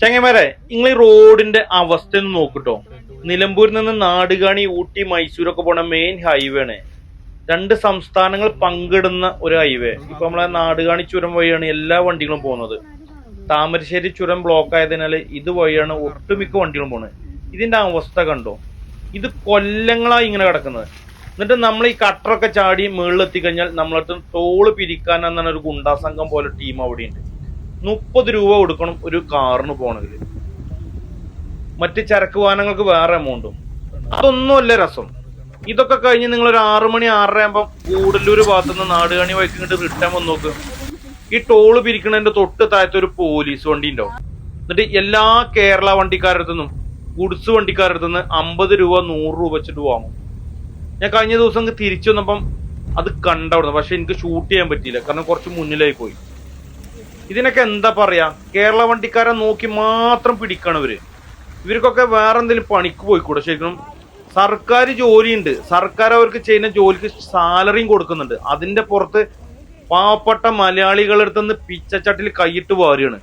ചങ്ങന്മാരെ, നിങ്ങൾ ഈ റോഡിന്റെ അവസ്ഥ ഒന്ന് നോക്കിട്ടോ. നിലമ്പൂരിൽ നിന്ന് നാടുകാണി, ഊട്ടി, മൈസൂരൊക്കെ പോണ മെയിൻ ഹൈവേ ആണ്. രണ്ട് സംസ്ഥാനങ്ങൾ പങ്കിടുന്ന ഒരു ഹൈവേ. ഇപ്പൊ നമ്മളെ നാടുകാണി ചുരം വഴിയാണ് എല്ലാ വണ്ടികളും പോകുന്നത്. താമരശ്ശേരി ചുരം ബ്ലോക്ക് ആയതിനാൽ ഇത് വഴിയാണ് ഒട്ടുമിക്ക വണ്ടികളും പോകുന്നത്. ഇതിന്റെ അവസ്ഥ കണ്ടോ? ഇത് കൊല്ലങ്ങളായി ഇങ്ങനെ കിടക്കുന്നത്. എന്നിട്ട് നമ്മൾ ഈ കട്ടറൊക്കെ ചാടി മുകളിലെത്തിക്കഴിഞ്ഞാൽ നമ്മളടുത്ത് ടോള് പിരിക്കാനെന്നാണ് ഒരു ഗുണ്ടാ സംഘം പോലെ ടീം അവിടെ ഉണ്ട്. 30 രൂപ കൊടുക്കണം ഒരു കാറിന് പോകണമെങ്കിൽ. മറ്റ് ചരക്ക് വാഹനങ്ങൾക്ക് വേറെ എമൗണ്ടും. അതൊന്നുമല്ല രസം. ഇതൊക്കെ കഴിഞ്ഞ് നിങ്ങൾ ഒരു 6 മണി 6:30 ആകുമ്പോൾ കൂടല്ലൂർ ഭാഗത്തുനിന്ന് നാടുകാണി വഴിക്ക് ഇങ്ങോട്ട് റിട്ടേൺ വന്ന് നോക്ക്. ഈ ടോള് പിരിക്കണതിന്റെ തൊട്ട് താഴത്തെ ഒരു പോലീസ് വണ്ടി ഉണ്ടാവും. എന്നിട്ട് എല്ലാ കേരള വണ്ടിക്കാരടുത്തുനിന്നും ഗുഡ്സ് വണ്ടിക്കാരടുത്തുനിന്ന് 50 രൂപ 100 രൂപ വെച്ചിട്ട് വാങ്ങും. ഞാൻ കഴിഞ്ഞ ദിവസം തിരിച്ചു വന്നപ്പം അത് കണ്ടവിടുന്നു. പക്ഷെ എനിക്ക് ഷൂട്ട് ചെയ്യാൻ പറ്റിയില്ല, കാരണം കുറച്ച് മുന്നിലായി പോയി. ഇതിനൊക്കെ എന്താ പറയാ? കേരള വണ്ടിക്കാരെ നോക്കി മാത്രം പിടിക്കണം ഇവര്. ഇവർക്കൊക്കെ വേറെ എന്തെങ്കിലും പണിക്ക് പോയിക്കൂടെ? ശരിക്കും സർക്കാർ ജോലിയുണ്ട്, സർക്കാർ അവർക്ക് ചെയ്യുന്ന ജോലിക്ക് സാലറിയും കൊടുക്കുന്നുണ്ട്. അതിന്റെ പുറത്ത് പാവപ്പെട്ട മലയാളികളുടെ അടുത്ത് നിന്ന് പിച്ചച്ചട്ടിൽ കൈയിട്ട് വാരുകയാണ്.